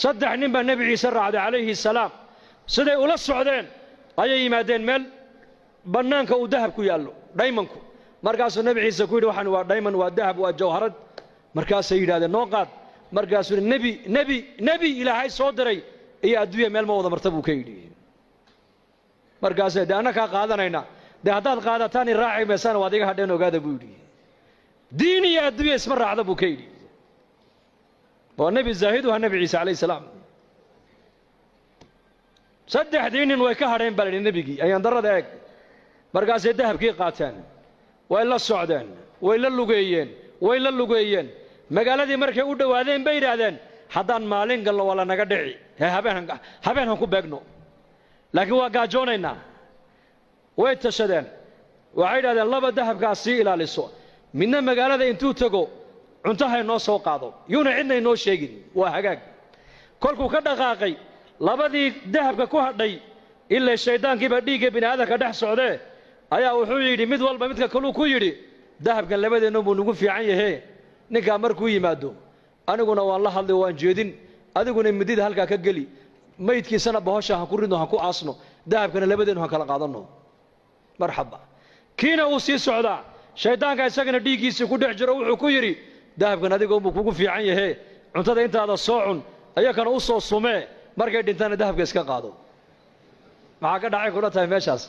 صدح نبا النبي عيسى الرعد عليه السلام سيدي أولا السعودين أي مادين مال بنانك ودهب كيالو دايمانكو مركز النبي عيسى كويدو وحن ودايما والذهب والجوهرات مركز سيد هذا النوقات مركز النبي إلى هاي صدري هي أدوية مال موضة مرتبو كيدي مركز ده أنا كقاعدة هنا ده هذا القاعدة ثاني راعي مسان واديك هذين وقاعد بودي ديني أدوية اسم الرعد أبو كيدي والنبي الزاهد والنبي عيسى عليه السلام صدح دين ويكهرين بلد النبي أي أندر ذاك مركز الذهب كي قاتان وإلا السعودين وإلا اللقيين مقالة دي مركز ودوا هذين بير هذين حدان مالين قال له ولا نقدعي هبينهم كبقنو لكن وقاجونينا ويتشدين وعيد هذا الله بالذهب كاسي إلى للسوق من مقالة دي انتو تقو انتهى الناس وقاضوا يونا عندنا الناس شيء وهجاج كلكو كذا غاقي لبدي ذهب كوهدي إلا الشيطان كي بديك بين هذا كده سعودي أيا وحولي مدول بمدك كلو كويري ذهب كان لبدي نبو نقول في عينه هي نكامر كوي مادو أنا قلنا والله هذا وان جدين هذا قلنا مديد هلك كجلي ما يتكي سنة بهاشة هكورينه هكو عصنه ذهب كان لبدي إنه هكلا قاضنه مرحبا كينا وسي سعدا شيطان كان سكن ديكي سكود حجر وحكويري ذهب كان هذا قوم في عينه هي أنت هذا الصاعن أيا كان أوصل الصماء markay dhintaan dahabka iska qaado maxaa ka dhacay kula tahay meeshaas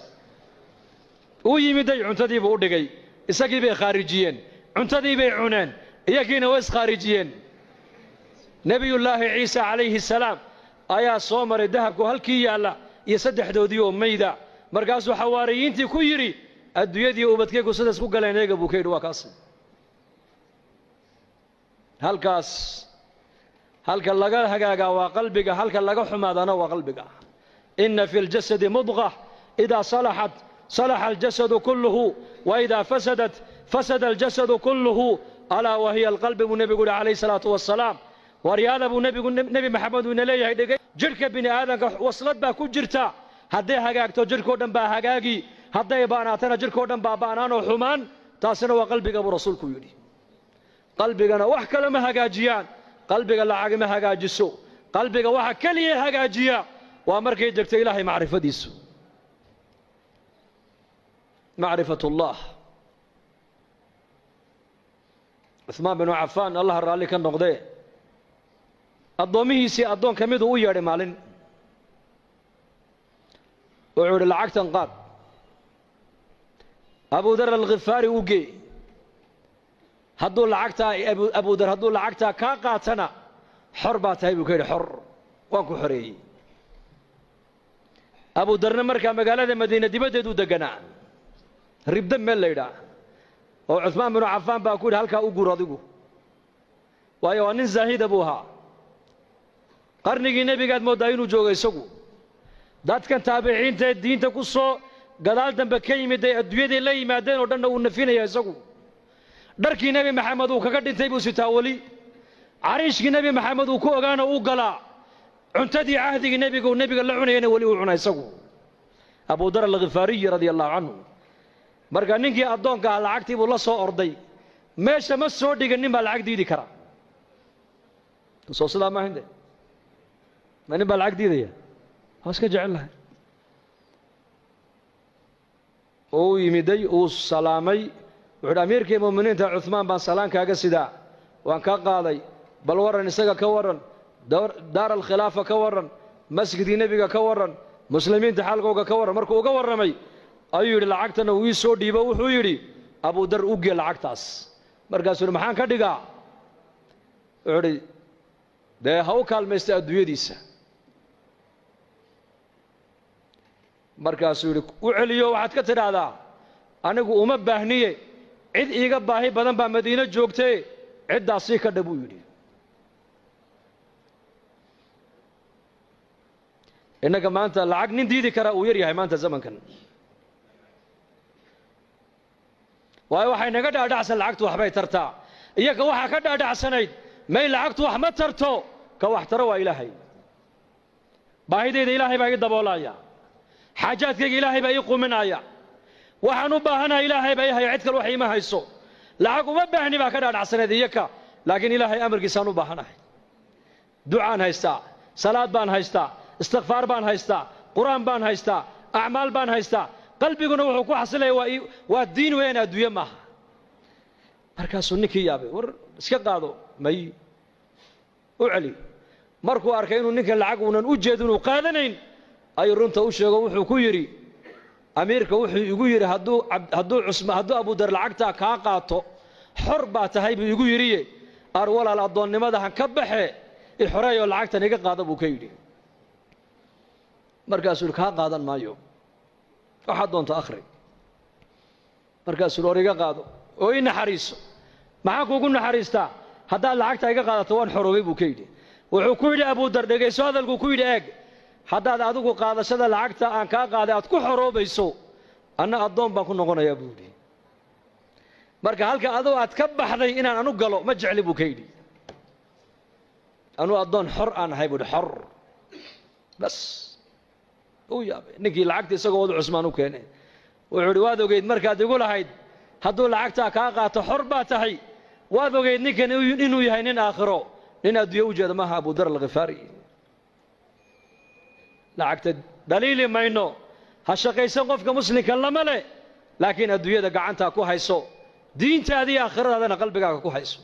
uu yimiday cuntadii buu u dhigay isagii bay khaarijiyeen cuntadii bay cuneen iyagiina way khaarijiyeen nabiyullaahi ciisa calayhi salaam ayaa soo maray dahabku halkii yaala iyo saddexdoodii oo mayda markaasuu xawaariyiintii ku yiri adduunyadii ubadkaygu sidaas ku galeen eega buu ka yidhi waa kaas halkaas هلك لقى هجاجا وقلبك هلك لقى حماد أنا وقلبك إن في الجسد مضغة إذا صلحت صلح الجسد كله وإذا فسدت فسد الجسد كله ألا وهي القلب والنبي يقول عليه الصلاة والسلام ورياض أبو نبي محمد بن ليه جرك بني آدم وصلت بها كل جرتا هدي هجاج تجرك ودم بها هجاجي هدي باناتنا جرك ودم بها بانان وحمان تاسنا وقلبك أبو رسولك يدي قلبك أنا وحكى لما هجاجيان قلبك العاق ما هجاجسو قلبك واحد كليه هجاجيا وأمرك يجرت إلهي معرفة ديسو معرفة الله عثمان بن عفان الله الرالي كان نقضي الضوميه سي الضوم كميدو وياري مالين وعور العاق تنقاد أبو ذر الغفاري وقي هدو لعقتها أبو ذر هدو لعقتها كاقاتنا حربات هاي بكير حر وانكو حري أبو ذر مركا مقالة مدينة دي بددو دقنا ريب دم الليلة وعثمان بن عفان باكول هلكا أقو راضيقو وأيوان زاهد أبوها قرنقي نبي قد موداينو جوغي سقو دات كان تابعين تا الدين تقصو قلال دم بكيمي دي أدوية دي اللي مادين ودنا ونفين يا سقو دركي نبي محمد وكقدر تيبو ستاولي عريشك نبي محمد وكوغانا وقلا عنتدي عهدي نبي قو نبي قال لعنا ينا ولي وعنا يسقو أبو ذر الغفاري رضي الله عنه مرقا ننكي أدونك على عقتي والله صو أرضي ماشا ما السعودي قال نبا العقدي دي كرا تصوص الله ما عنده ما نبا العقدي دي هاسك جعلها او يمدي او سلامي وعد أميرك المؤمنين تا عثمان بن سلام كاغا سيدا وان كا قاداي بل ورن اسغا كورن دار الخلافه كورن مسجد النبي كورن مسلمين تحالقوغا كورن markuu uga waramay ayuu yiri lacagtana uu soo dhiibo wuxuu yiri Abu Dar u geel lacagtaas markaas uu maxaan ka dhigaa uri de haw kaalmeystay adduunyadiisa markaas uu yiri u celiyo waxaad ka tiraahdaa anigu uma baahniye cid iiga baahi badan baa Madiina joogtay cidaasi ka dhabu yiri inaga maanta lacag nin diidi kara uu yar yahay maanta zamankan waayo waxay naga dhaadhacsan lacagtu waxbay tartaa iyaga waxa ka dhaadhacsanayd may lacagtu wax ma tarto ka wax taro waa ilaahay baahideeda ilaahay baa iga daboolaya xaajaadkayga ilaahay baa ii quminaya waxaan u baahanahay ilaahay baa yahay cid kale wax iima hayso lacag uma baahni baa ka dhaadhacsanayd iyaga laakiin ilaahay amarkiisaan u baahanahay ducaan haystaa salaad baan haystaa istighfaar baan haystaa quraan baan haystaa acmaal baan haystaa qalbiguna wuxuu ku xasilay waa diin weyn adduunyo maaha markaasuu ninkii yaabay war iska qaado may u celi markuu arkay inuu ninka lacag uunan u jeedin uu qaadanayn ayuu runta u sheego wuxuu ku yidhi amiirka wuxuu igu yidhi hadduu abudar lacagtaa kaa qaato xor baa tahay buu igu yidhiye ar walaal addoonnimada han ka baxe xoreeyoo lacagtan iga qaada buu ka yidhi markaasuu kaa qaadan maayo waxaad doonta akhri markaasuu or iga qaado oo ii naxariiso maxaan kuugu naxariistaa haddaad lacagta iga qaadato waan xoroobay buu ka yidhi wuxuu ku yidhi abudar dhegayso hadalkuu ku yidhi eeg haddaad adigu qaadashada lacagta aan kaa qaaday aad ku xoroobayso anna addoon baan ku noqonayaa buu yidhi marka halka adoo aad ka baxday inaan anu galo ma jecli buu ka yidhi anuu addoon xor aan ahay buu yidhi xor bas uu yaabay ninkii lacagta isagoo wadu cusmaan u keenay wuxuu yidhi waad ogeyd markaad igu lahayd hadduu lacagtaa kaa qaato xor baa tahay waad ogeyd ninkan inuu yahay nin aakhiro nin adduunyo u jeeda maaha abudar alkhifaari lacagta dhaliili mayno ha shaqaysan qofka muslimka lama leh laakiin adduunyada gacantaa ku hayso diintaada iyo aakhiradaadana qalbigaaga ku hayso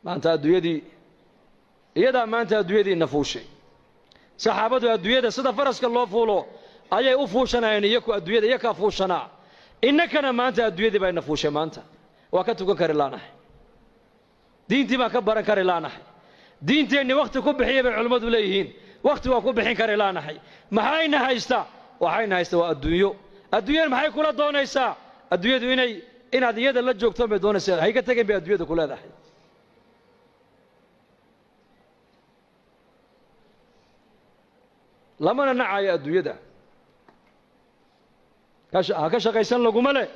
maanta adduunyadii iyadaa maanta adduunyadii nafuushay saxaabadu adduunyada sida faraska loo fuulo ayay u fuushanayeen iyaku adduunyada iyakaa fuushanaa innakana maanta adduunyadii bay nafuushay maanta waa ka tukan kari laanahay diintii baan ka baran kari laanahay diinteenni wakhti ku bixiya bay culimmadu leeyihiin wakhti waa ku bixin kari laanahay maxayna haysta waxayna haysta waa adduunyo adduunyada maxay kula doonaysaa adduunyadu inaad iyada la joogto bay doonaysaa hayga tageen bay adduunyada ku leedahay lamana nacayo adduunyada ha ka shaqaysan laguma leh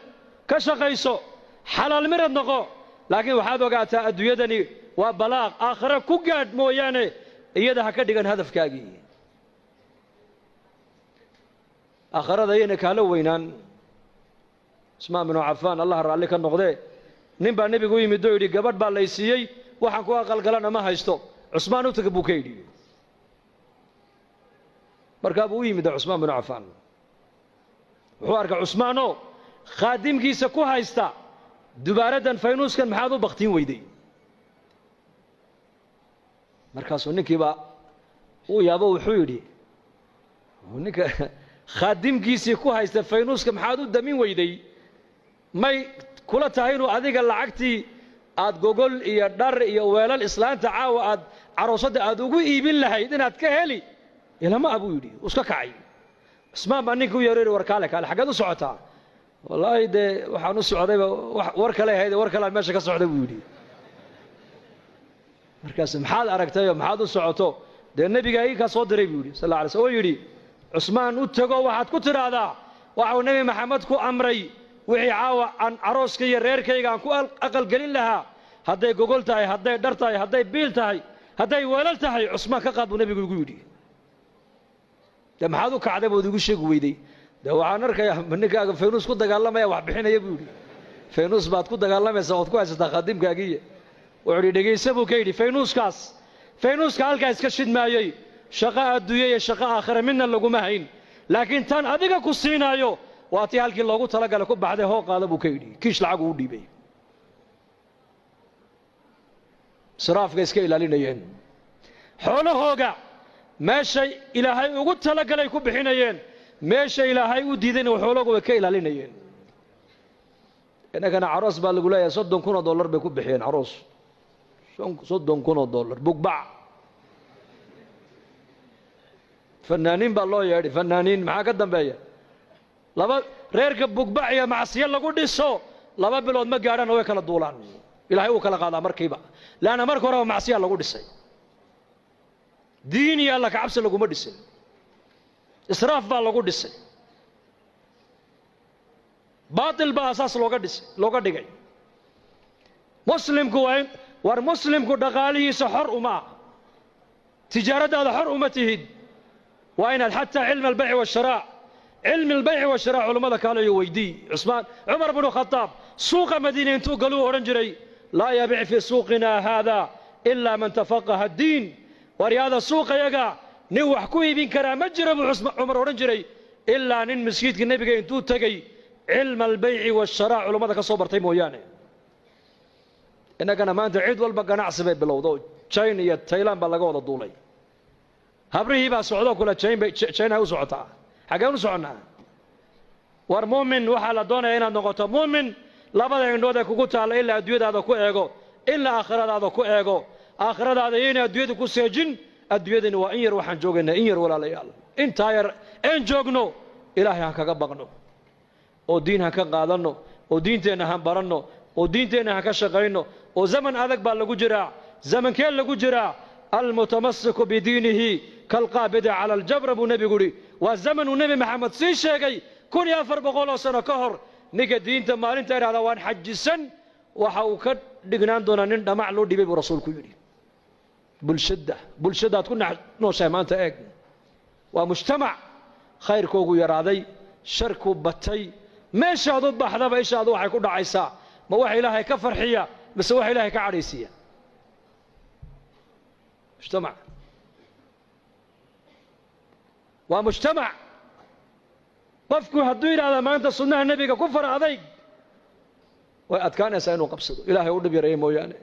ka shaqayso xalaal mirad noqo laakiin waxaad ogaataa adduunyadani waa balaaq aakhira ku gaadh mooyaane iyada ha ka dhigan hadafkaagii aakhirada ayayna kaala weynaan usmaan binu cafaan allah raalli ka noqdee nin baa nebigu u yimid oo yidhi gabadh baa lay siiyey waxaan ku aqalgalana ma haysto cusmaan u taga buu ka yidhi markaa buu u yimid cusmaan binu cafaan wuxuu arkay cusmaanoo khaadimkiisa ku haysta dubaaradan faynuuskan maxaad u baktiin weyday markaasuu ninkiiba uu yaabo wuxuu yidhi ninka khaadimkiisii ku haysta faynuuska maxaad u damin weyday may kula tahay inuu adiga lacagtii aad gogol iyo dhar iyo weelal islaanta caawa aad caroosadda aad ugu iibin lahayd inaad ka heli ilama abuu yidhi iska kacay cusmaan baa ninka u yeeray war kaale xaggeed u socotaa wallaahi dee waxaan u socdayba war kale ahayd war kalean meesha ka socday buu yidhi markaas maxaad aragtayoo maxaad u socoto dee nebigaa ii kaa soo diray buu yidhi sal alla alay sl oo yidhi cusmaan u tego waxaad ku tidhaahdaa waxau nebi maxamed ku amray wixii caawa aan carooska iyo reerkayga aan ku aqalgelin lahaa hadday gogol tahay hadday dhar tahay hadday biil tahay hadday weelal tahay cusmaan ka qaad buu nebigu igu yidhi dee maxaad u kacday bood igu sheegi weyday dee waxaan arkayaa ninkaaga faynuus ku dagaalamaya wax bixinaya buu yidhi faynuus baad ku dagaalamaysaa ood ku haysataa khaadimkaagiiya wuxuu yidhi dhegaysa buu ka yidhi faynuuska halkaa iska shidmaayey shaqo adduunye iyo shaqo aakhira midna laguma hayn laakiin tan adiga ku siinaayo waa tii halkii loogu talagalay ku baxday hoo qaada buu ka yidhi kiish lacag uu dhiibay israafka iska ilaalinayeen xoolahooga meeshay ilaahay ugu talagalay ku bixinayeen meesha ilaahay u diidayna xoolahooga way ka ilaalinayeen innagana caroos baa lagu leeyahay $30,000 bay ku bixiyeen caroos $30,000 bugbac fanaaniin baa loo yeedhay fanaaniin maxaa ka dambeeya laba reerka bugbac iyo macsiyo lagu dhiso 2 bilood ma gaadhaan way kala duulaan ilaahay uu kala qaadaa markiiba laana marka hore macsiyo lagu dhisay diin iyo alla ka cabsi laguma dhisin israaf baa lagu dhisay baatil baa asaas looga dhigay muslimku war muslimku dhaqaalihiisa xor uma tijaaradaada xor uma tihid waa inaad xataa cilmi albayci washiraa علم البيع والشراء علماء قالوا يويدي عمر بن الخطاب سوق مدينة انتو قالوا أورنجري لا يبيع في سوقنا هذا إلا من تفقه الدين ورياض السوق يقع نوح كوي بين كرامة جرب عمر ورنجري إلا نن مسجد النبي انتو تجي علم البيع والشراء علماء كصبر تيمو يعني إنك أنا ما أنت عيد والبقى نعصب بالوضوء شين يتيلان بلغوا الدولي هبريه بس سعودة كلها شين هاو سعودة حاجة سعودنا والمؤمن وحال دونا هنا نقطة مؤمن لا بد أن نودك كوتا على إلا أدوية هذا كو إيجو إلا آخرة هذا كو إيجو آخرة هذا هنا أدوية كو سجن أدوية وإنير وحن جوجنا إنير ولا ليال إن تاير إن جوجنو إلهي هكذا بغنو ودين هكذا قادنو ودين تنا هم برنو ودين تنا هكذا شقينو وزمن هذاك باللجو جرا زمن كان لجو جرا المتمسك بدينه كالقابض على الجبر أبو نبي قولي والزمن النبي محمد سيشاقي كون يافر بقوله سنة كهر نيجا دين تمارين تير على وان حج السن وحوكد دقنان دونا نندا معلو دي بيبو رسول كيوري بالشدة تكون نوشا ما انت ايق ومجتمع خير كوغو يرادي شركو بطي ما شادو بحضا با شادو waxay ku dhacaysa ma wax ilaahay ka farxiya mise wax ilaahay ka cariisiya mujtamac waa mujtamac qofku hadduu yiraahdo maanta sunnaha nabiga ku faraaday way adkaanaysaa inuu qabsado ilaahay u dhib yareeyo mooyaane